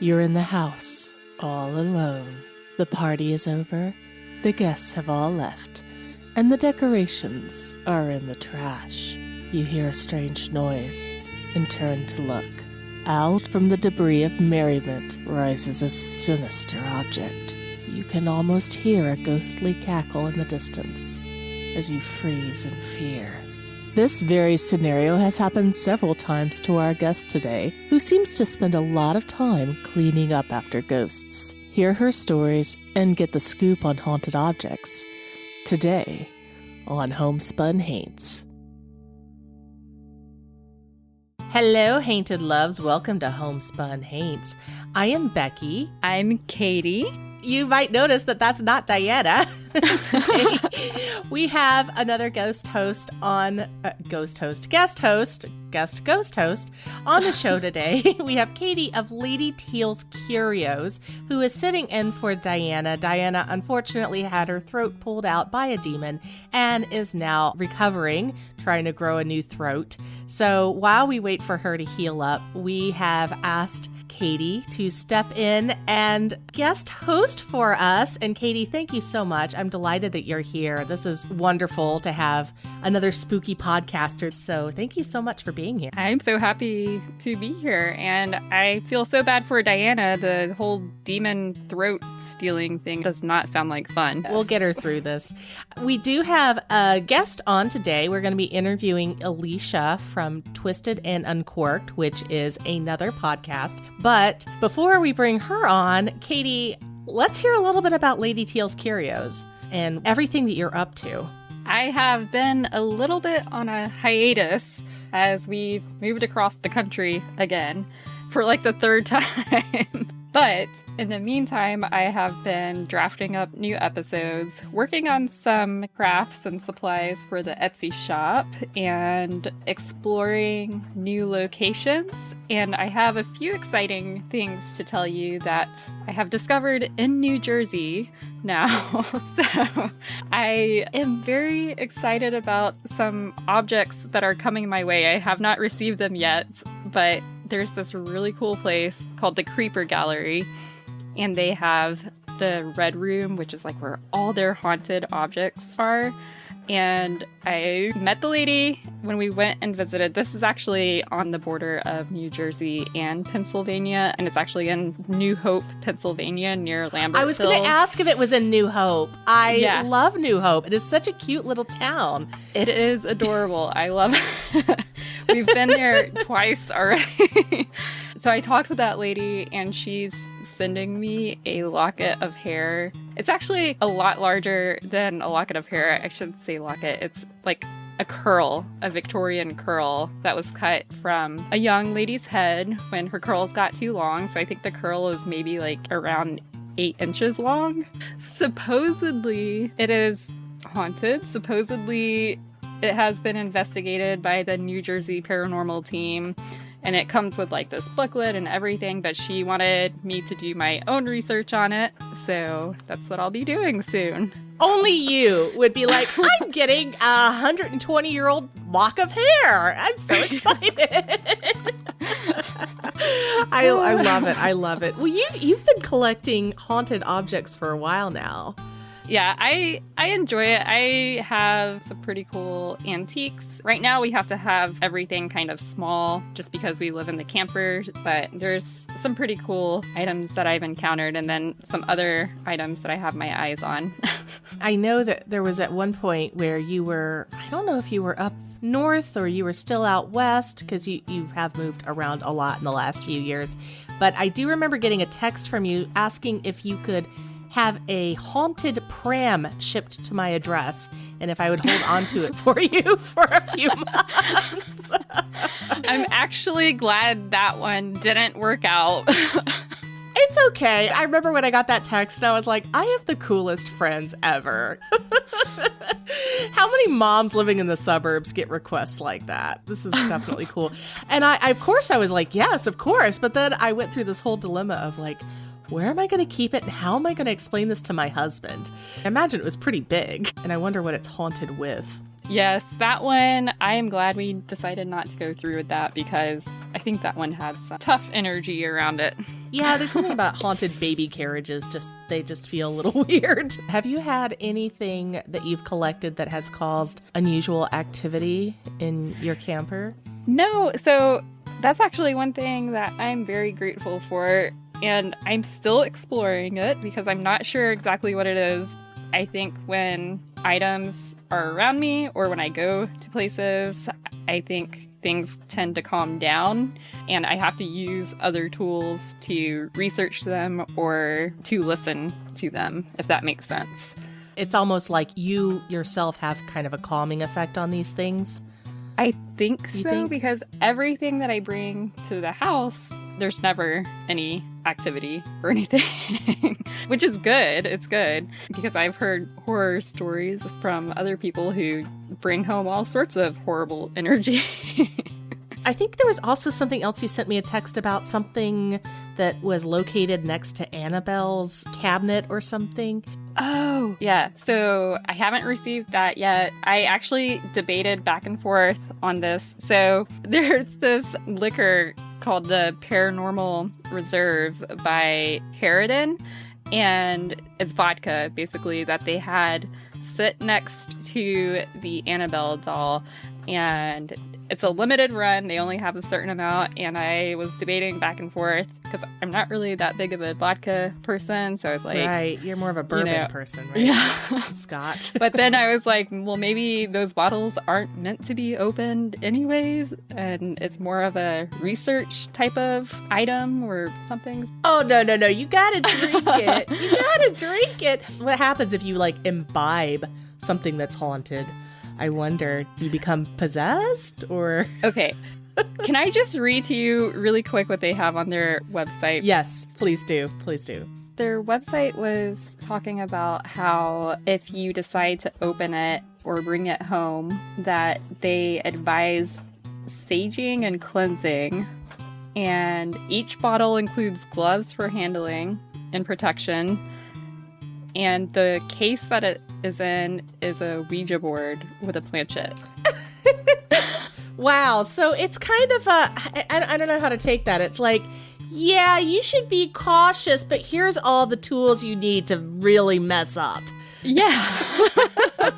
You're in the house, all alone. The party is over, the guests have all left, and the decorations are in the trash. You hear a strange noise and turn to look. Out from the debris of merriment rises a sinister object. You can almost hear a ghostly cackle in the distance as you freeze in fear. This very scenario has happened several times to our guest today, who seems to spend a lot of time cleaning up after ghosts. Hear her stories and get the scoop on haunted objects. Today on Homespun Haints. Hello, Hainted Loves. Welcome to Homespun Haints. I am Becky. I'm Katie. You might notice that that's not Diana. Today, we have another guest host on the show today. We have Katie of Lady Teal's Curios, who is sitting in for Diana. Diana unfortunately had her throat pulled out by a demon and is now recovering, trying to grow a new throat. So while we wait for her to heal up, we have asked Katie to step in and guest host for us. And Katie, thank you so much. I'm delighted that you're here. This is wonderful to have another spooky podcaster. So thank you so much for being here. I'm so happy to be here. And I feel so bad for Diana. The whole demon throat stealing thing does not sound like fun. We'll get her through this. We do have a guest on today. We're going to be interviewing Alecia from Twisted and Uncorked, which is another podcast. But before we bring her on, Katie, let's hear a little bit about Lady Teal's Curios and everything that you're up to. I have been a little bit on a hiatus as we've moved across the country again for like the third time. But in the meantime, I have been drafting up new episodes, working on some crafts and supplies for the Etsy shop, and exploring new locations. And I have a few exciting things to tell you that I have discovered in New Jersey now. So I am very excited about some objects that are coming my way. I have not received them yet, but there's this really cool place called the Creeper Gallery, and they have the Red Room, which is like where all their haunted objects are. And I met the lady when we went and visited. This is actually on the border of New Jersey and Pennsylvania, and it's actually in New Hope, Pennsylvania, near Lambertville. I was going to ask if it was in New Hope. I love New Hope. It is such a cute little town. It is adorable. I love it. We've been there twice already. So I talked with that lady, and she's sending me a locket of hair. It's actually a lot larger than a locket of hair. I shouldn't say locket. It's like a curl, a Victorian curl that was cut from a young lady's head when her curls got too long. So I think the curl is maybe like around 8 inches long. Supposedly it is haunted. Supposedly it has been investigated by the New Jersey paranormal team. And it comes with like this booklet and everything, but she wanted me to do my own research on it. So that's what I'll be doing soon. Only you would be like, I'm getting a 120-year-old lock of hair. I'm so excited. I love it. I love it. Well, you've been collecting haunted objects for a while now. Yeah, I enjoy it. I have some pretty cool antiques. Right now we have to have everything kind of small just because we live in the camper, but there's some pretty cool items that I've encountered and then some other items that I have my eyes on. I know that there was at one point where you were, I don't know if you were up north or you were still out west because you have moved around a lot in the last few years, but I do remember getting a text from you asking if you could have a haunted pram shipped to my address and if I would hold on to it for you for a few months. I'm actually glad that one didn't work out. It's okay. I remember when I got that text and I was like, I have the coolest friends ever. How many moms living in the suburbs get requests like that? This is definitely cool. And I of course I was like, yes, of course. But then I went through this whole dilemma of like, where am I going to keep it and how am I going to explain this to my husband? I imagine it was pretty big and I wonder what it's haunted with. Yes, that one, I am glad we decided not to go through with that because I think that one had some tough energy around it. Yeah, there's something about haunted baby carriages. They just feel a little weird. Have you had anything that you've collected that has caused unusual activity in your camper? No, so that's actually one thing that I'm very grateful for, and I'm still exploring it because I'm not sure exactly what it is. I think when items are around me or when I go to places, I think things tend to calm down and I have to use other tools to research them or to listen to them, if that makes sense. It's almost like you yourself have kind of a calming effect on these things. I think You so, think? because everything that I bring to the house, there's never any activity or anything, which is good. It's good because I've heard horror stories from other people who bring home all sorts of horrible energy. I think there was also something else you sent me a text about, something that was located next to Annabelle's cabinet or something. Oh, yeah. So I haven't received that yet. I actually debated back and forth on this. So there's this liquor called the Paranormal Reserve by Harridan, and it's vodka, basically, that they had sit next to the Annabelle doll. And it's a limited run. They only have a certain amount. And I was debating back and forth because I'm not really that big of a vodka person. So I was like... Right, you're more of a bourbon person, right? Yeah. Scotch. But then I was like, well, maybe those bottles aren't meant to be opened anyways. And it's more of a research type of item or something. Oh, no. You gotta drink it. You gotta drink it. What happens if you, like, imbibe something that's haunted? I wonder, do you become possessed or? Okay. Can I just read to you really quick what they have on their website? Yes, please do. Please do. Their website was talking about how if you decide to open it or bring it home, that they advise saging and cleansing. And each bottle includes gloves for handling and protection. And the case that it is in is a Ouija board with a planchette. Wow. So it's kind of I don't know how to take that. It's like, yeah, you should be cautious, but here's all the tools you need to really mess up. Yeah.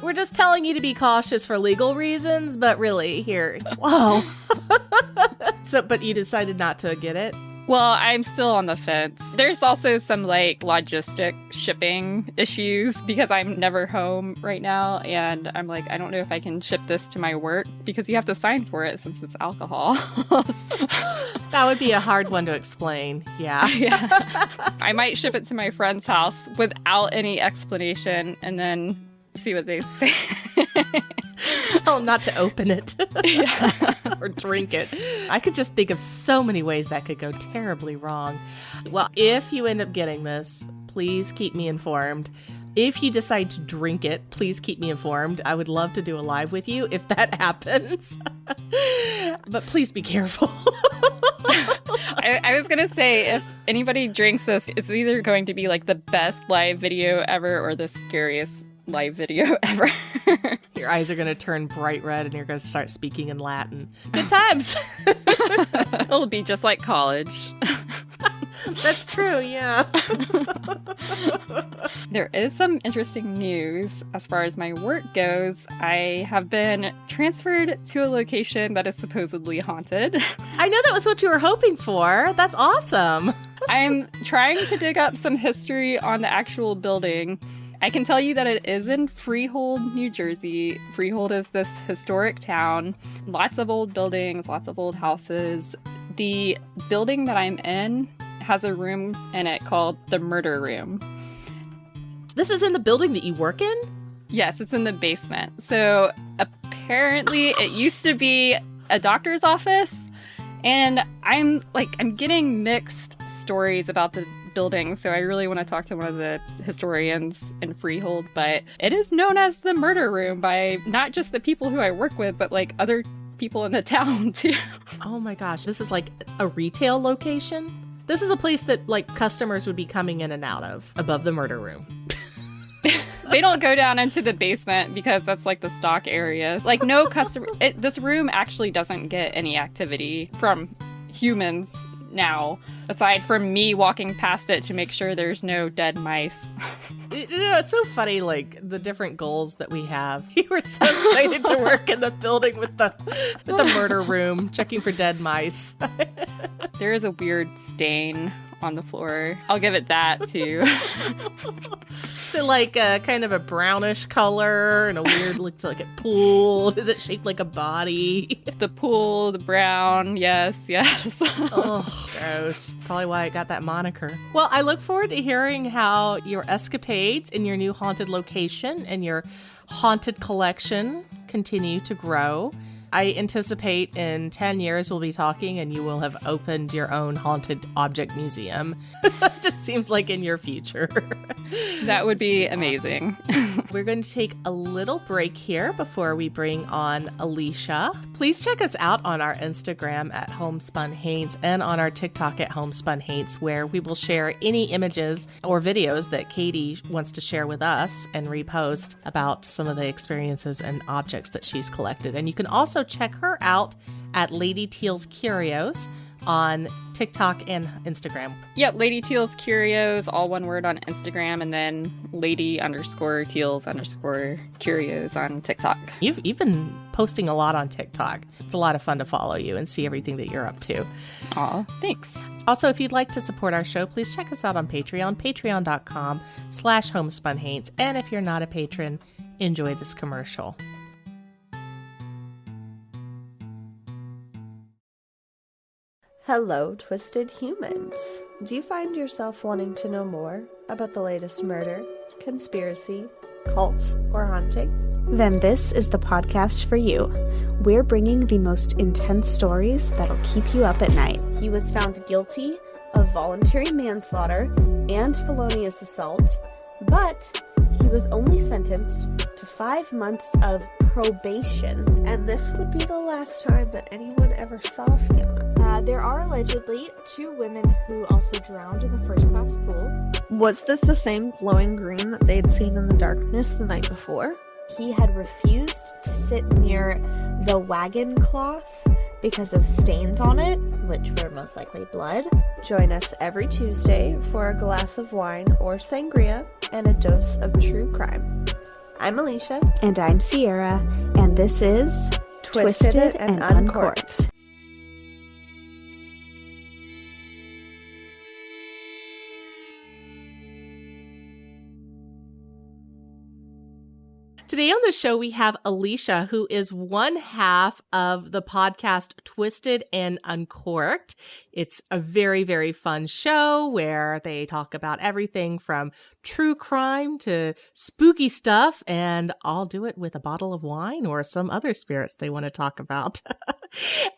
We're just telling you to be cautious for legal reasons, but really, here. Whoa. But you decided not to get it? Well, I'm still on the fence. There's also some like logistic shipping issues because I'm never home right now. And I'm like, I don't know if I can ship this to my work because you have to sign for it since it's alcohol. That would be a hard one to explain. Yeah. Yeah. I might ship it to my friend's house without any explanation and then see what they say. Just tell them not to open it. Yeah. Or drink it. I could just think of so many ways that could go terribly wrong. Well, if you end up getting this, please keep me informed. If you decide to drink it, please keep me informed. I would love to do a live with you if that happens. But please be careful. I was going to say, if anybody drinks this, it's either going to be like the best live video ever or the scariest live video ever. Your eyes are going to turn bright red and you're going to start speaking in Latin. Good times. It'll be just like college. That's true, yeah. There is some interesting news as far as my work goes. I have been transferred to a location that is supposedly haunted. I know that was what you were hoping for. That's awesome. I'm trying to dig up some history on the actual building. I can tell you that it is in Freehold, New Jersey. Freehold is this historic town. Lots of old buildings, lots of old houses. The building that I'm in has a room in it called the murder room. This is in the building that you work in? Yes, it's in the basement. So apparently it used to be a doctor's office. And I'm getting mixed stories about the building, so I really want to talk to one of the historians in Freehold, but it is known as the murder room by not just the people who I work with, but like other people in the town too. Oh my gosh, this is like a retail location? This is a place that like customers would be coming in and out of above the murder room. They don't go down into the basement because that's like the stock areas. Like no customer. This room actually doesn't get any activity from humans now, aside from me walking past it to make sure there's no dead mice. It's so funny, like the different goals that we have. You were so excited to work in the building with the murder room, checking for dead mice. There is a weird stain on the floor. I'll give it that too. Is it like a kind of a brownish color and a weird, looks like a pool? Is it shaped like a body? The pool, the brown, yes. Oh, gross. Probably why I got that moniker. Well, I look forward to hearing how your escapades in your new haunted location and your haunted collection continue to grow. I anticipate in 10 years we'll be talking and you will have opened your own haunted object museum. Just seems like in your future. That would be amazing. We're going to take a little break here before we bring on Alecia. Please check us out on our Instagram at Homespun Haints and on our TikTok at Homespun Haints, where we will share any images or videos that Katie wants to share with us and repost about some of the experiences and objects that she's collected. And you can also check her out at Lady Teal's Curios on TikTok and Instagram. Yep, Lady Teal's Curios, all one word on Instagram, and then Lady_Teals_Curios on TikTok. You've been posting a lot on TikTok. It's a lot of fun to follow you and see everything that you're up to. Aw, thanks. Also, if you'd like to support our show, please check us out on Patreon, patreon.com/homespunhaints. And if you're not a patron, enjoy this commercial. Hello, twisted humans. Do you find yourself wanting to know more about the latest murder, conspiracy, cults, or haunting? Then this is the podcast for you. We're bringing the most intense stories that'll keep you up at night. He was found guilty of voluntary manslaughter and felonious assault, but he was only sentenced to 5 months of probation, and this would be the last time that anyone ever saw him. There are allegedly 2 women who also drowned in the first-class pool. Was this the same glowing green that they'd seen in the darkness the night before? He had refused to sit near the wagon cloth because of stains on it, which were most likely blood. Join us every Tuesday for a glass of wine or sangria and a dose of true crime. I'm Alecia. And I'm Sierra, and this is Twisted and Uncorked. Today on the show, we have Alecia, who is one half of the podcast Twisted and Uncorked. It's a very, very fun show where they talk about everything from true crime to spooky stuff, and I'll do it with a bottle of wine or some other spirits they want to talk about.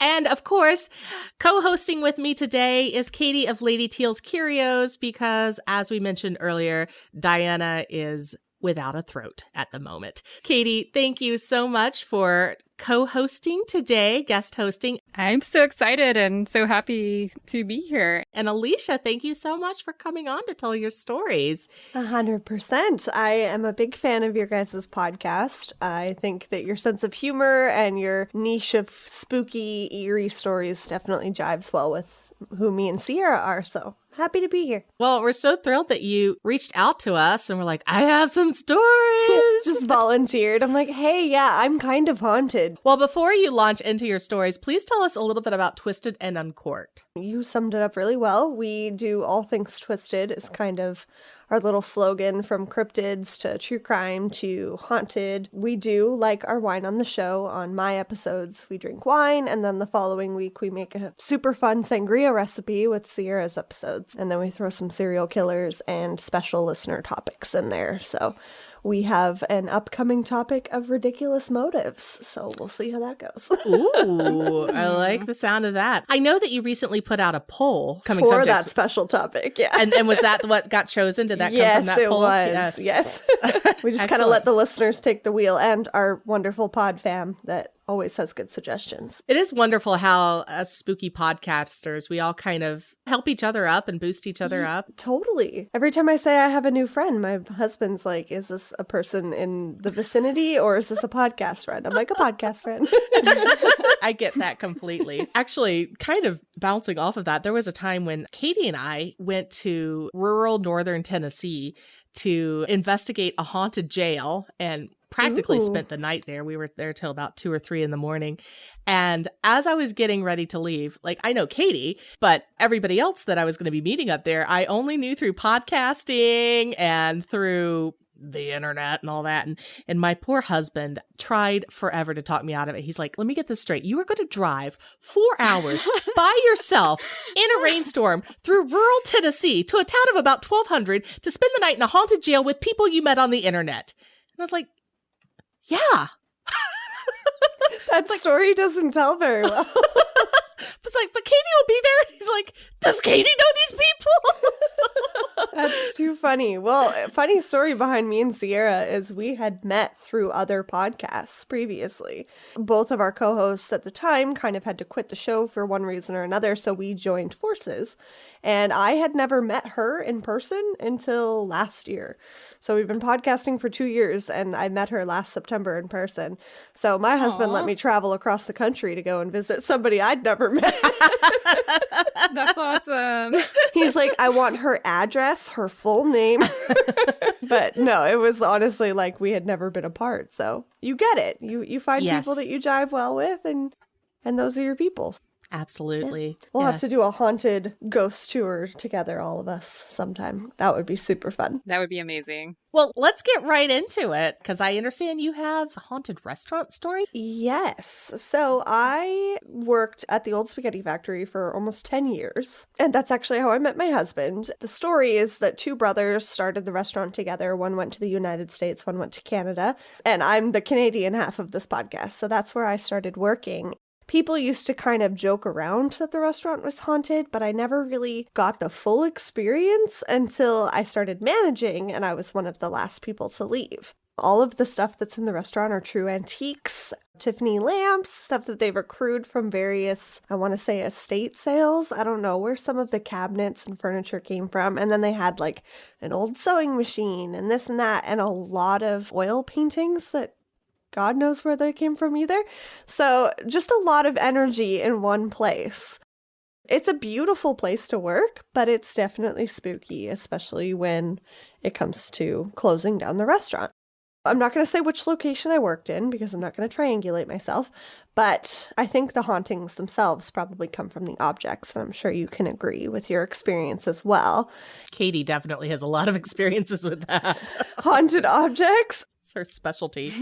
And of course, co-hosting with me today is Katie of Lady Teal's Curios, because as we mentioned earlier, Diana is without a throat at the moment. Katie, thank you so much for co-hosting today, guest hosting. I'm so excited and so happy to be here. And Alecia, thank you so much for coming on to tell your stories. 100%. I am a big fan of your guys' podcast. I think that your sense of humor and your niche of spooky, eerie stories definitely jives well with who me and Sierra are, so happy to be here. Well, we're so thrilled that you reached out to us and we're like, I have some stories. Just volunteered. I'm like, hey, yeah, I'm kind of haunted. Well, before you launch into your stories, please tell us a little bit about Twisted and Uncorked. You summed it up really well. We do all things twisted. It's kind of our little slogan, from cryptids to true crime to haunted. We do like our wine on the show. On my episodes, we drink wine, and then the following week we make a super fun sangria recipe with Sierra's episodes. And then we throw some serial killers and special listener topics in there. So we have an upcoming topic of ridiculous motives, so we'll see how that goes. Ooh, I like the sound of that. I know that you recently put out a poll coming for subjects. That special topic, yeah. And was that what got chosen? Did that come from that poll? Yes, it was. Yes. We just kind of let the listeners take the wheel, and our wonderful pod fam that always has good suggestions. It is wonderful how, as spooky podcasters, we all kind of help each other up and boost each other up. Totally. Every time I say I have a new friend, my husband's like, is this a person in the vicinity or is this a podcast friend? I'm like, a podcast friend. I get that completely. Actually, kind of bouncing off of that, there was a time when Katie and I went to rural northern Tennessee to investigate a haunted jail and practically spent the night there. We were there till about 2 or 3 in the morning. And as I was getting ready to leave, like, I know Katie, but everybody else that I was going to be meeting up there, I only knew through podcasting and through the internet and all that. And my poor husband tried forever to talk me out of it. He's like, let me get this straight. You are going to drive 4 hours by yourself in a rainstorm through rural Tennessee to a town of about 1,200 to spend the night in a haunted jail with people you met on the internet. And I was like, yeah. That story doesn't tell very well. It's like, but Katie will be there. And he's like, does Katie know these people? That's too funny. Well, funny story behind me and Sierra is we had met through other podcasts previously. Both of our co-hosts at the time kind of had to quit the show for one reason or another, so we joined forces. And I had never met her in person until last year. So we've been podcasting for 2 years, and I met her last September in person. So my husband let me travel across the country to go and visit somebody I'd never met. That's awesome. He's like, I want her address, her full name. But no, it was honestly like we had never been apart. So you get it. You find people that you jive well with, and those are your people. Absolutely. Yeah. We'll have to do a haunted ghost tour together, all of us, sometime. That would be super fun. That would be amazing. Well, let's get right into it, because I understand you have a haunted restaurant story. Yes. So I worked at the old spaghetti factory for almost 10 years, and that's actually how I met my husband. The story is that 2 brothers started the restaurant together. One went to the United States, one went to Canada, and I'm the Canadian half of this podcast, so that's where I started working. People used to kind of joke around that the restaurant was haunted, but I never really got the full experience until I started managing, and I was one of the last people to leave. All of the stuff that's in the restaurant are true antiques, Tiffany lamps, stuff that they've accrued from various, I want to say, estate sales. I don't know where some of the cabinets and furniture came from. And then they had like an old sewing machine and this and that, and a lot of oil paintings that God knows where they came from either. So just a lot of energy in one place. It's a beautiful place to work, but it's definitely spooky, especially when it comes to closing down the restaurant. I'm not going to say which location I worked in because I'm not going to triangulate myself, but I think the hauntings themselves probably come from the objects, and I'm sure you can agree with your experience as well. Katie definitely has a lot of experiences with that. Haunted objects? Her specialty.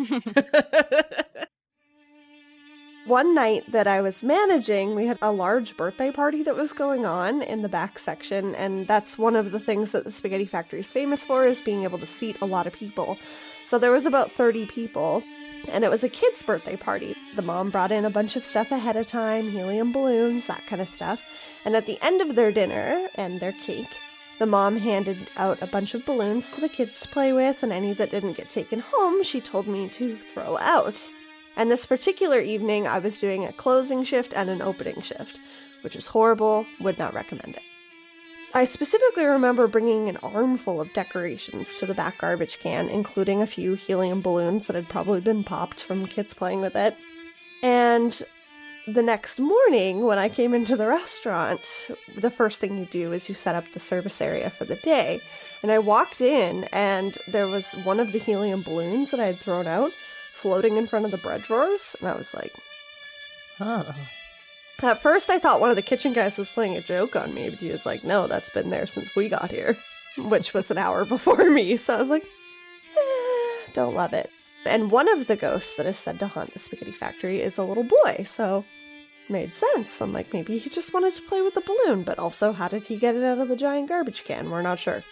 One night that I was managing, we had a large birthday party that was going on in the back section, and that's one of the things that the Spaghetti Factory is famous for, is being able to seat a lot of people. So there was about 30 people, and it was a kid's birthday party. The mom brought in a bunch of stuff ahead of time, helium balloons, that kind of stuff, and at the end of their dinner and their cake, the mom handed out a bunch of balloons to the kids to play with, and any that didn't get taken home, she told me to throw out. And this particular evening, I was doing a closing shift and an opening shift, which is horrible, would not recommend it. I specifically remember bringing an armful of decorations to the back garbage can, including a few helium balloons that had probably been popped from kids playing with it. And the next morning, when I came into the restaurant, the first thing you do is you set up the service area for the day. And I walked in, and there was one of the helium balloons that I had thrown out floating in front of the bread drawers. And I was like, Oh. At first, I thought one of the kitchen guys was playing a joke on me, but he was like, no, that's been there since we got here, which was an hour before me. So I was like, don't love it. And one of the ghosts that is said to haunt the Spaghetti Factory is a little boy, so it made sense. I'm like, maybe he just wanted to play with the balloon, but also, how did he get it out of the giant garbage can? We're not sure.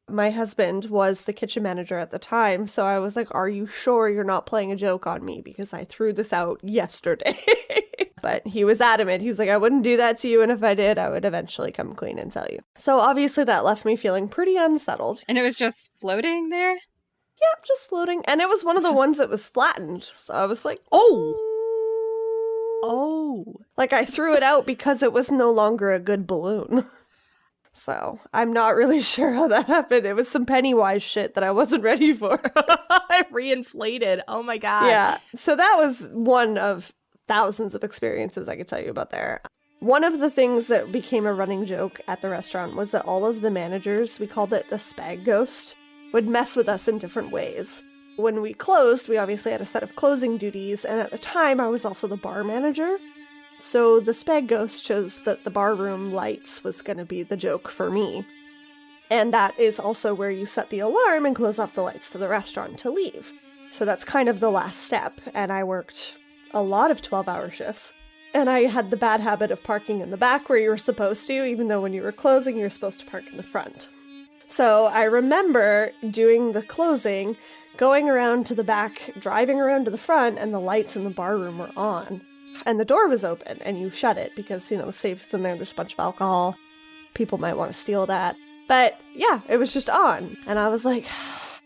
My husband was the kitchen manager at the time, so I was like, are you sure you're not playing a joke on me? Because I threw this out yesterday. But he was adamant. He's like, I wouldn't do that to you, and if I did, I would eventually come clean and tell you. So obviously that left me feeling pretty unsettled. And it was just floating there? Yeah, just floating. And it was one of the ones that was flattened. So I was like, Oh! Like, I threw it out because it was no longer a good balloon. So I'm not really sure how that happened. It was some Pennywise shit that I wasn't ready for. Reinflated. Oh my God. Yeah. So that was one of thousands of experiences I could tell you about there. One of the things that became a running joke at the restaurant was that all of the managers, we called it the spag ghost, would mess with us in different ways. When we closed, we obviously had a set of closing duties, and at the time I was also the bar manager. So the spag ghost chose that the barroom lights was going to be the joke for me. And that is also where you set the alarm and close off the lights to the restaurant to leave. So that's kind of the last step, and I worked a lot of 12-hour shifts. And I had the bad habit of parking in the back where you were supposed to, even though when you were closing, you were supposed to park in the front. So I remember doing the closing, going around to the back, driving around to the front, and the lights in the bar room were on. And the door was open, and you shut it because, the safe is in there, there's a bunch of alcohol. People might want to steal that. But yeah, it was just on. And I was like,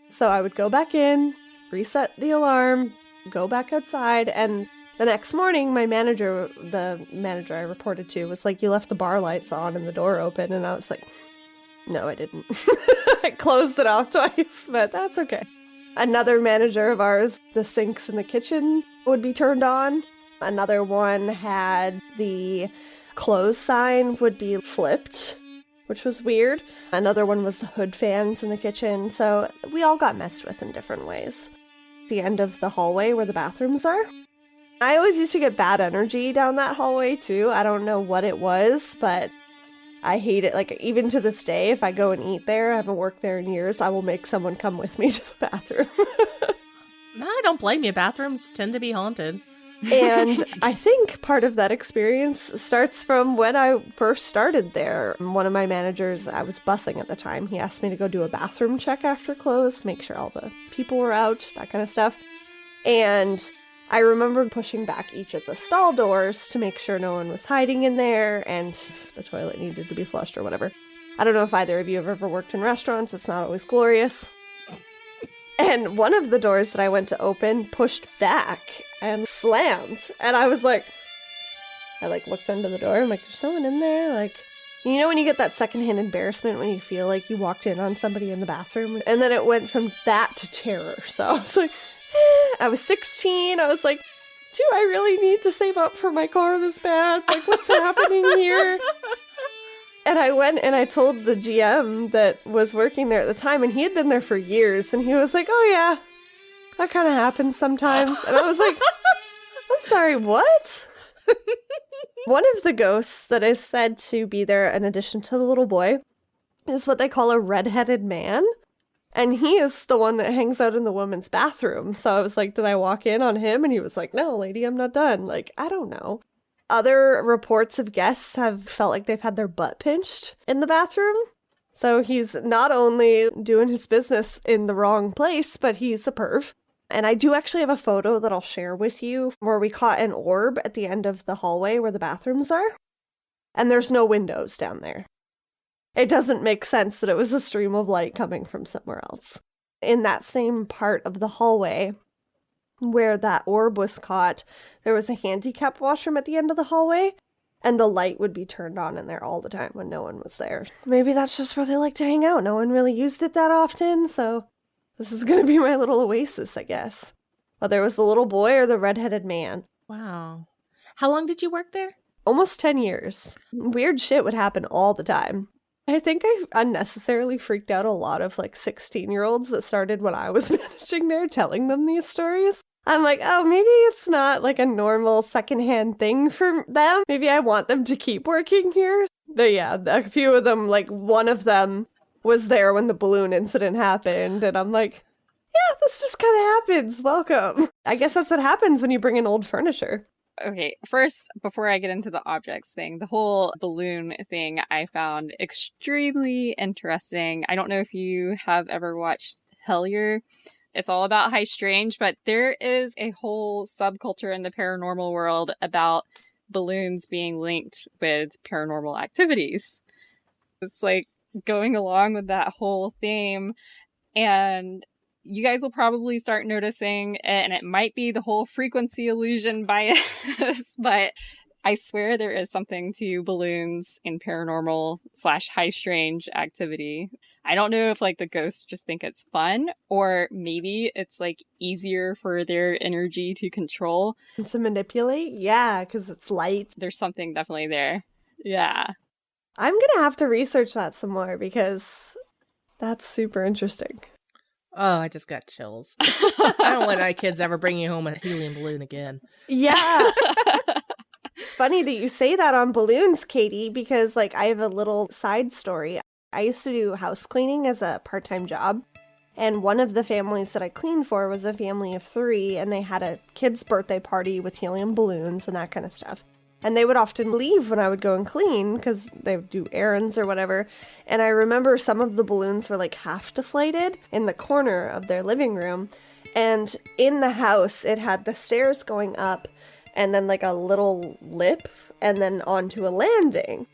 so I would go back in, reset the alarm, go back outside, and the next morning, my manager, the manager I reported to, was like, you left the bar lights on and the door open. And I was like, no, I didn't. I closed it off twice, but that's okay. Another manager of ours, the sinks in the kitchen would be turned on. Another one had the close sign would be flipped, which was weird. Another one was the hood fans in the kitchen. So we all got messed with in different ways. The end of the hallway where the bathrooms are. I always used to get bad energy down that hallway too. I don't know what it was, but I hate it. Like, even to this day, if I go and eat there, I haven't worked there in years, I will make someone come with me to the bathroom. No, I don't blame you. Bathrooms tend to be haunted. And I think part of that experience starts from when I first started there. One of my managers, I was bussing at the time, he asked me to go do a bathroom check after close, make sure all the people were out, that kind of stuff. And I remember pushing back each of the stall doors to make sure no one was hiding in there and if the toilet needed to be flushed or whatever. I don't know if either of you have ever worked in restaurants. It's not always glorious. And one of the doors that I went to open pushed back and slammed. And I was like, I looked under the door. I'm like, there's no one in there. Like, when you get that secondhand embarrassment when you feel like you walked in on somebody in the bathroom? And then it went from that to terror. So I was like, I was 16. I was like, do I really need to save up for my car this bad? Like, what's happening here? And I went and I told the GM that was working there at the time, and he had been there for years, and he was like, oh yeah, that kind of happens sometimes. And I was like, I'm sorry, what? One of the ghosts that is said to be there in addition to the little boy is what they call a red-headed man. And he is the one that hangs out in the women's bathroom. So I was like, did I walk in on him? And he was like, no, lady, I'm not done. Like, I don't know. Other reports of guests have felt like they've had their butt pinched in the bathroom. So he's not only doing his business in the wrong place, but he's a perv. And I do actually have a photo that I'll share with you where we caught an orb at the end of the hallway where the bathrooms are. And there's no windows down there. It doesn't make sense that it was a stream of light coming from somewhere else. In that same part of the hallway where that orb was caught, there was a handicap washroom at the end of the hallway, and the light would be turned on in there all the time when no one was there. Maybe that's just where they like to hang out. No one really used it that often, so this is going to be my little oasis, I guess. Whether it was the little boy or the red-headed man. Wow. How long did you work there? Almost 10 years. Weird shit would happen all the time. I think I unnecessarily freaked out a lot of 16-year-olds that started when I was managing there, telling them these stories. I'm like, oh, maybe it's not a normal secondhand thing for them. Maybe I want them to keep working here. But yeah, a few of them, one of them was there when the balloon incident happened. And I'm like, yeah, this just kind of happens. Welcome. I guess that's what happens when you bring in old furniture. Okay, first, before I get into the objects thing, the whole balloon thing I found extremely interesting. I don't know if you have ever watched Hellier. It's all about high strange, but there is a whole subculture in the paranormal world about balloons being linked with paranormal activities. It's going along with that whole theme. And you guys will probably start noticing, and it might be the whole frequency illusion bias, but I swear there is something to balloons in paranormal / high strange activity. I don't know if like the ghosts just think it's fun, or maybe it's like easier for their energy to control. And to manipulate? Yeah, because it's light. There's something definitely there. Yeah. I'm going to have to research that some more because that's super interesting. Oh, I just got chills. I don't want my kids ever bringing home a helium balloon again. Yeah. It's funny that you say that on balloons, Katie, because like I have a little side story. I used to do house cleaning as a part-time job. And one of the families that I cleaned for was a family of 3, and they had a kid's birthday party with helium balloons and that kind of stuff. And they would often leave when I would go and clean because they would do errands or whatever. And I remember some of the balloons were like half deflated in the corner of their living room. And in the house, it had the stairs going up and then like a little lip and then onto a landing.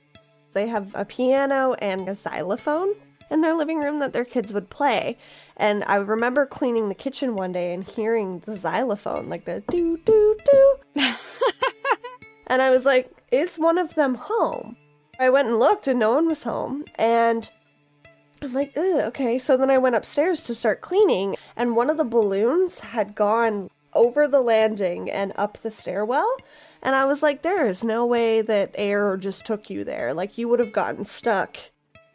They have a piano and a xylophone in their living room that their kids would play. And I remember cleaning the kitchen one day and hearing the xylophone, like the doo doo doo. And I was like, is one of them home? I went and looked and no one was home. And I'm like, ugh, okay. So then I went upstairs to start cleaning, and one of the balloons had gone over the landing and up the stairwell. And I was like, there is no way that air just took you there. Like, you would have gotten stuck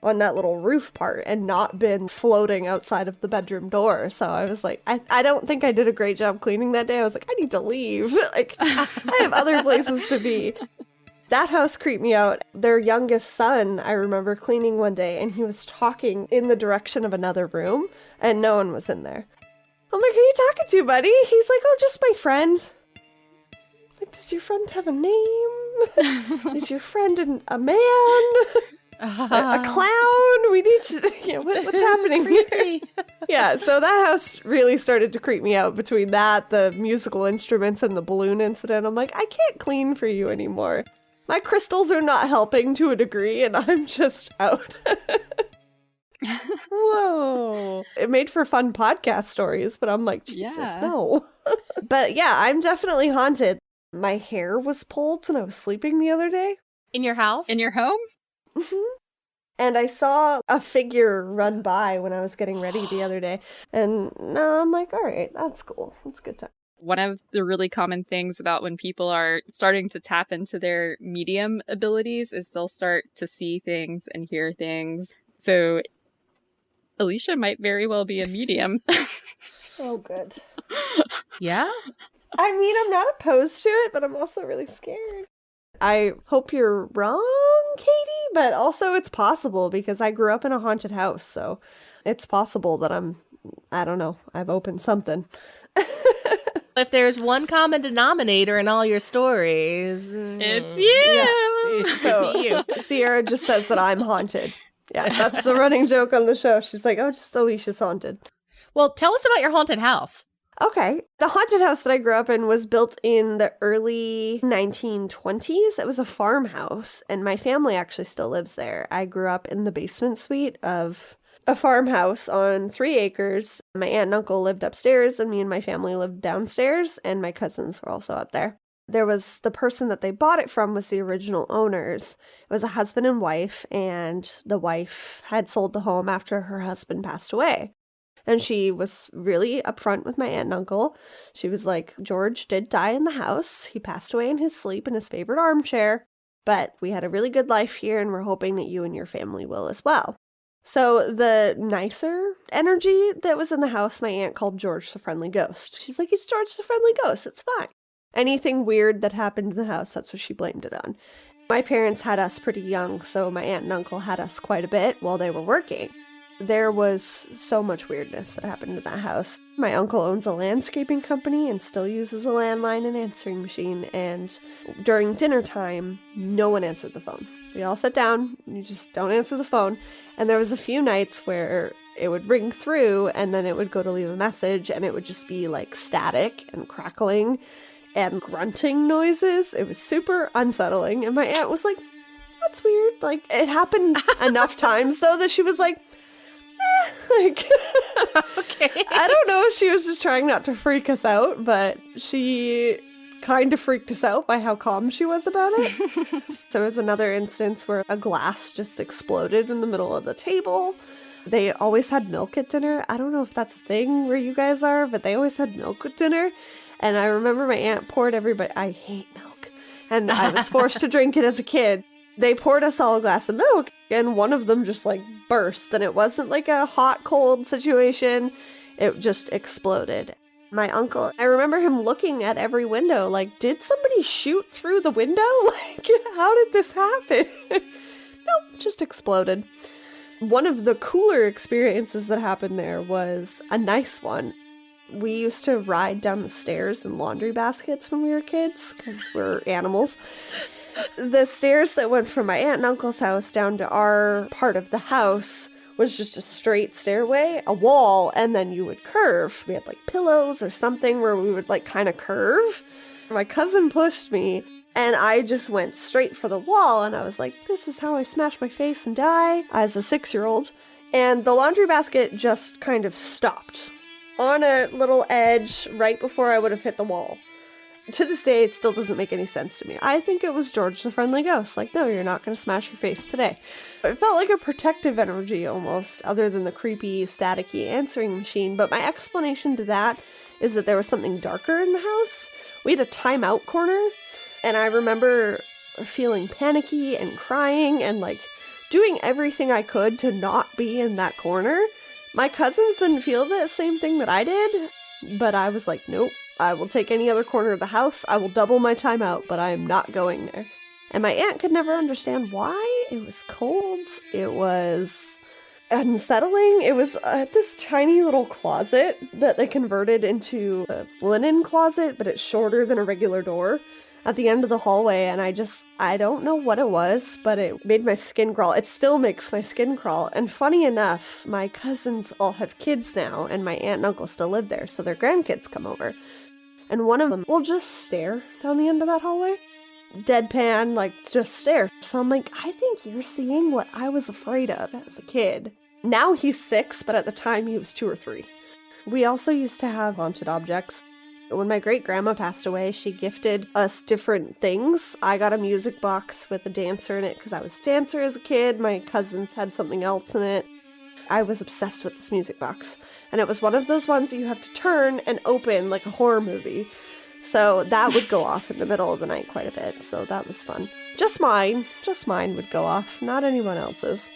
on that little roof part and not been floating outside of the bedroom door. So I was like, I don't think I did a great job cleaning that day. I was like, I need to leave. Like, I have other places to be. That house creeped me out. Their youngest son, I remember cleaning one day, and he was talking in the direction of another room, and no one was in there. I'm like, who are you talking to, buddy? He's like, oh, just my friend. Like, does your friend have a name? Is your friend a man? A clown? We need to, what's happening here? Yeah, so that house really started to creep me out between that, the musical instruments, and the balloon incident. I'm like, I can't clean for you anymore. My crystals are not helping to a degree, and I'm just out. Whoa. It made for fun podcast stories, but I'm like, Jesus, no. But yeah, I'm definitely haunted. My hair was pulled when I was sleeping the other day. In your house? In your home? Mm-hmm. And I saw a figure run by when I was getting ready the other day. And now I'm like, all right, that's cool. That's a good time. One of the really common things about when people are starting to tap into their medium abilities is they'll start to see things and hear things. So Alecia might very well be a medium. Oh, good. Yeah? I mean, I'm not opposed to it, but I'm also really scared. I hope you're wrong, Katie, but also it's possible because I grew up in a haunted house, so it's possible that I don't know, I've opened something. If there's one common denominator in all your stories, it's you! Yeah, so you. Sierra just says that I'm haunted. Yeah, that's the running joke on the show. She's like, oh, just Alicia's haunted. Well, tell us about your haunted house. Okay. The haunted house that I grew up in was built in the early 1920s. It was a farmhouse, and my family actually still lives there. I grew up in the basement suite of a farmhouse on 3 acres. My aunt and uncle lived upstairs, and me and my family lived downstairs, and my cousins were also up there. There was the person that they bought it from was the original owners. It was a husband and wife, and the wife had sold the home after her husband passed away. And she was really upfront with my aunt and uncle. She was like, George did die in the house. He passed away in his sleep in his favorite armchair. But we had a really good life here, and we're hoping that you and your family will as well. So the nicer energy that was in the house, my aunt called George the Friendly Ghost. She's like, it's George the Friendly Ghost. It's fine. Anything weird that happened in the house, that's what she blamed it on. My parents had us pretty young, so my aunt and uncle had us quite a bit while they were working. There was so much weirdness that happened in that house. My uncle owns a landscaping company and still uses a landline and answering machine, and during dinner time, no one answered the phone. We all sat down, you just don't answer the phone, and there was a few nights where it would ring through, and then it would go to leave a message, and it would just be like static and crackling and grunting noises. It was super unsettling, and my aunt was like, that's weird. Like, it happened enough times, though, that she was like, Like, Okay. I don't know if she was just trying not to freak us out, but she kind of freaked us out by how calm she was about it. So there was another instance where a glass just exploded in the middle of the table. They always had milk at dinner. I don't know if that's a thing where you guys are, but they always had milk at dinner. And I remember my aunt poured everybody, I hate milk, and I was forced to drink it as a kid. They poured us all a glass of milk, and one of them just like burst, and it wasn't like a hot cold situation. It just exploded. My uncle, I remember him looking at every window like, did somebody shoot through the window? Like, how did this happen? Nope, just exploded. One of the cooler experiences that happened there was a nice one. We used to ride down the stairs in laundry baskets when we were kids, because we're animals. The stairs that went from my aunt and uncle's house down to our part of the house was just a straight stairway, a wall, and then you would curve. We had like pillows or something where we would like kind of curve. My cousin pushed me, and I just went straight for the wall, and I was like, this is how I smash my face and die as a 6-year-old. And the laundry basket just kind of stopped on a little edge right before I would have hit the wall. To this day, it still doesn't make any sense to me. I think it was George the Friendly Ghost. Like, no, you're not going to smash your face today. It felt like a protective energy almost, other than the creepy, staticky answering machine. But my explanation to that is that there was something darker in the house. We had a timeout corner, and I remember feeling panicky and crying and like doing everything I could to not be in that corner. My cousins didn't feel the same thing that I did, but I was like, nope. I will take any other corner of the house. I will double my time out, but I am not going there. And my aunt could never understand why. It was cold. It was unsettling. It was this tiny little closet that they converted into a linen closet, but it's shorter than a regular door at the end of the hallway. And I don't know what it was, but it made my skin crawl. It still makes my skin crawl. And funny enough, my cousins all have kids now, and my aunt and uncle still live there, so their grandkids come over. And one of them will just stare down the end of that hallway. Deadpan, like, just stare. So I'm like, I think you're seeing what I was afraid of as a kid. Now he's 6, but at the time he was 2 or 3. We also used to have haunted objects. When my great-grandma passed away, she gifted us different things. I got a music box with a dancer in it because I was a dancer as a kid. My cousins had something else in it. I was obsessed with this music box. And it was one of those ones that you have to turn and open like a horror movie. So that would go off in the middle of the night quite a bit. So that was fun. Just mine would go off, not anyone else's.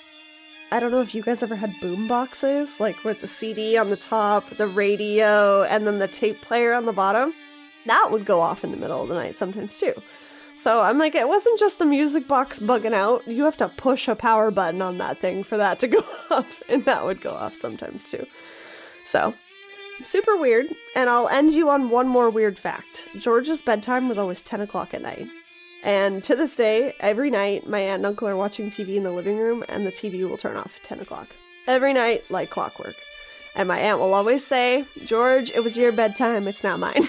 I don't know if you guys ever had boom boxes, like with the CD on the top, the radio, and then the tape player on the bottom. That would go off in the middle of the night sometimes too. So I'm like, it wasn't just the music box bugging out. You have to push a power button on that thing for that to go off, and that would go off sometimes too. So, super weird. And I'll end you on one more weird fact. George's bedtime was always 10 o'clock at night. And to this day, every night, my aunt and uncle are watching TV in the living room, and the TV will turn off at 10 o'clock. Every night, like clockwork. And my aunt will always say, George, it was your bedtime, it's not mine.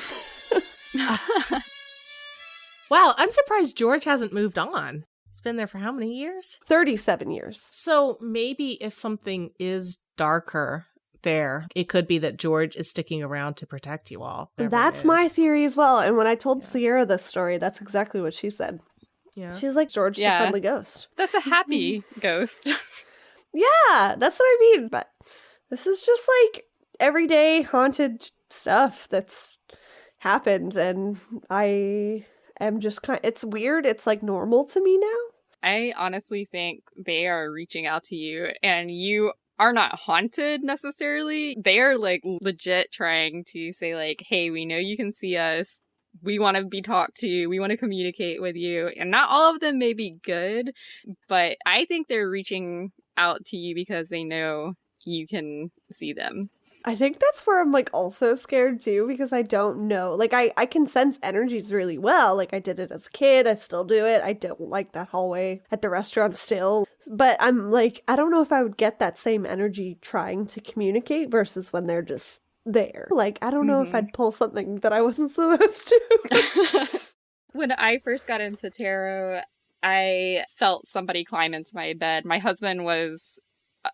Wow, I'm surprised George hasn't moved on. He's been there for how many years? 37 years. So maybe if something is darker there, it could be that George is sticking around to protect you all. That's my theory as well. And when I told Sierra this story, that's exactly what she said. Yeah. She's like, George, the friendly ghost. That's a happy ghost. Yeah, that's what I mean. But this is just like everyday haunted stuff that's happened. And I am just it's weird. It's like normal to me now. I honestly think they are reaching out to you, and you are not haunted necessarily. They are like legit trying to say like, hey, we know you can see us. We want to be talked to. We want to communicate with you. And not all of them may be good, but I think they're reaching out to you because they know you can see them. I think that's where I'm like also scared too, because I don't know. Like I can sense energies really well. Like I did it as a kid. I still do it. I don't like that hallway at the restaurant still. But I'm like, I don't know if I would get that same energy trying to communicate versus when they're just there. Like, I don't know if I'd pull something that I wasn't supposed to. When I first got into tarot, I felt somebody climb into my bed. My husband was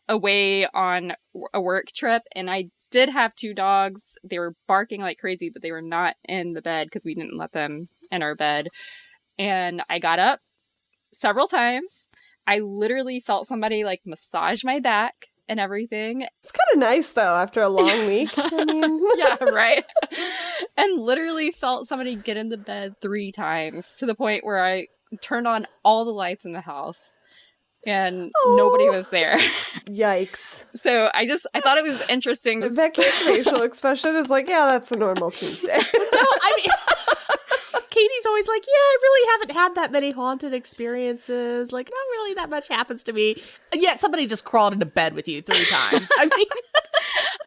away on a work trip, and I did have 2 dogs. They were barking like crazy, but they were not in the bed because we didn't let them in our bed. And I got up several times. I literally felt somebody like massage my back and everything. It's kind of nice though after a long week. I mean, Yeah, right. And literally felt somebody get in the bed 3 times, to the point where I turned on all the lights in the house and nobody was there. Yikes. So I thought it was interesting. Becky's facial expression is like, yeah, that's a normal Tuesday. No, I mean, Katie's always like, yeah, I really haven't had that many haunted experiences. Like, not really that much happens to me. And yet somebody just crawled into bed with you 3 times. I mean,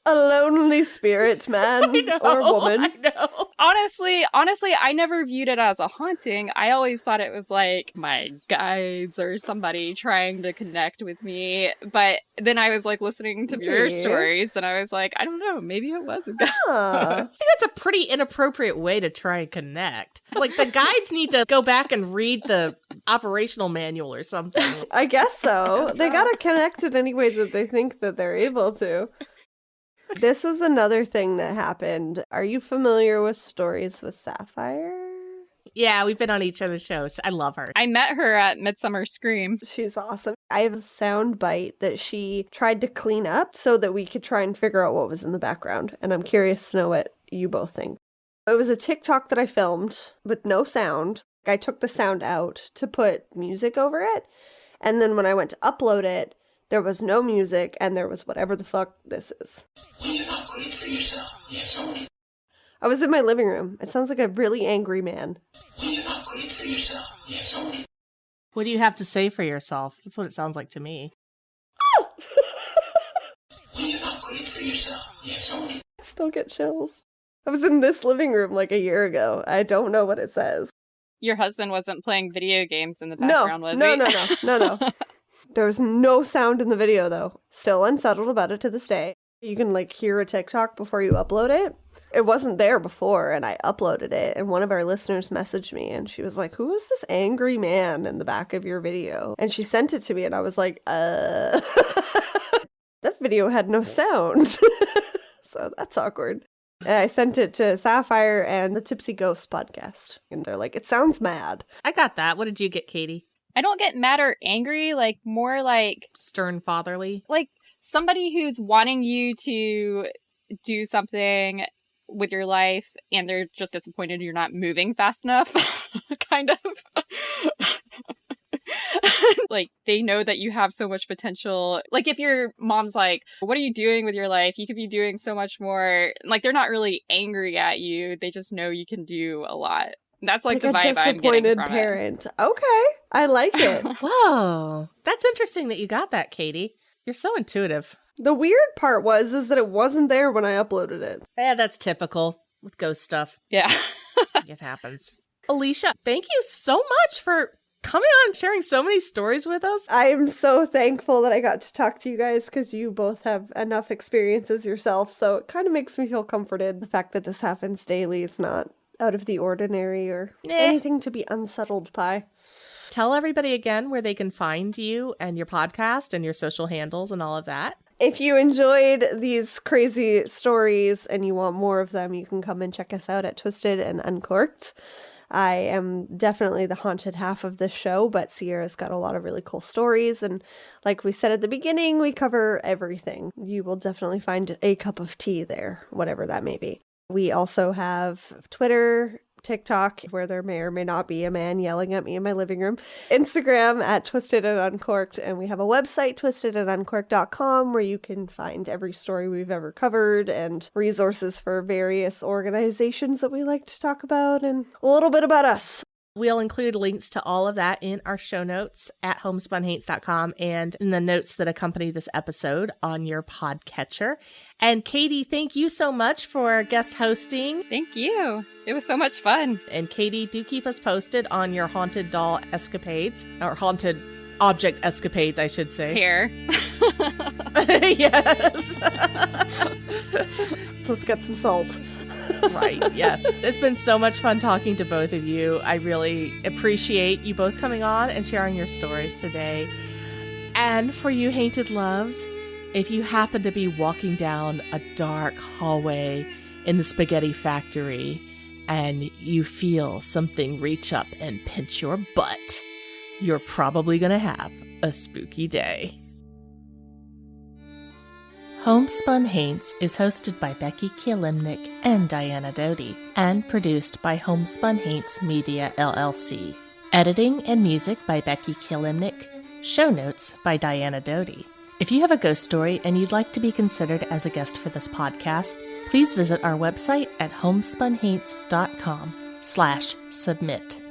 A lonely spirit, man or woman. I know. Honestly, I never viewed it as a haunting. I always thought it was like my guides or somebody trying to connect with me. But then I was like listening to your stories, and I was like, I don't know, maybe it was a ghost. I think that's a pretty inappropriate way to try and connect. Like, the guides need to go back and read the operational manual or something. I guess so. They gotta connect in any way that they think that they're able to. This is another thing that happened. Are you familiar with Stories with Sapphire? Yeah, we've been on each other's shows. I love her. I met her at Midsummer Scream. She's awesome. I have a sound bite that she tried to clean up so that we could try and figure out what was in the background. And I'm curious to know what you both think. It was a TikTok that I filmed with no sound. I took the sound out to put music over it. And then when I went to upload it, there was no music, and there was whatever the fuck this is. I was in my living room. It sounds like a really angry man. What do you have to say for yourself? That's what it sounds like to me. I still get chills. I was in this living room like a year ago. I don't know what it says. Your husband wasn't playing video games in the background, was he? No. There was no sound in the video, though. Still unsettled about it to this day. You can, like, hear a TikTok before you upload it. It wasn't there before, and I uploaded it, and one of our listeners messaged me, and she was like, who is this angry man in the back of your video? And she sent it to me, and I was like, That video had no sound. So that's awkward. And I sent it to Sapphire and the Tipsy Ghost podcast, and they're like, it sounds mad. I got that. What did you get, Katie? I don't get mad or angry, like more like Stern fatherly? Like somebody who's wanting you to do something with your life and they're just disappointed you're not moving fast enough, kind of. Like, they know that you have so much potential. Like, if your mom's like, what are you doing with your life? You could be doing so much more. Like, they're not really angry at you. They just know you can do a lot. That's like the vibe I'm getting from parent. Okay, I like it. Whoa, that's interesting that you got that, Katie. You're so intuitive. The weird part is that it wasn't there when I uploaded it. Yeah, that's typical with ghost stuff. Yeah. It happens. Alecia, thank you so much for coming on and sharing so many stories with us. I am so thankful that I got to talk to you guys because you both have enough experiences yourself. So it kind of makes me feel comforted. The fact that this happens daily, it's not out of the ordinary or anything to be unsettled by. Tell everybody again where they can find you and your podcast and your social handles and all of that. If you enjoyed these crazy stories and you want more of them, you can come and check us out at Twisted and Uncorked. I am definitely the haunted half of this show, but Sierra's got a lot of really cool stories. And like we said at the beginning, we cover everything. You will definitely find a cup of tea there, whatever that may be. We also have Twitter, TikTok, where there may or may not be a man yelling at me in my living room, Instagram at Twisted and Uncorked, and we have a website, twistedanduncorked.com, where you can find every story we've ever covered and resources for various organizations that we like to talk about and a little bit about us. We'll include links to all of that in our show notes at homespunhaints.com and in the notes that accompany this episode on your podcatcher. And Katie, thank you so much for guest hosting. Thank you. It was so much fun. And Katie, do keep us posted on your haunted doll escapades, or haunted object escapades, I should say. Here. Yes. So let's get some salt. Right, yes. It's been so much fun talking to both of you. I really appreciate you both coming on and sharing your stories today. And for you haunted loves, if you happen to be walking down a dark hallway in the spaghetti factory and you feel something reach up and pinch your butt, you're probably going to have a spooky day. Homespun Haints is hosted by Becky Kielimnik and Diana Doty, and produced by Homespun Haints Media LLC. Editing and music by Becky Kielimnik. Show notes by Diana Doty. If you have a ghost story and you'd like to be considered as a guest for this podcast, please visit our website at homespunhaints.com/submit.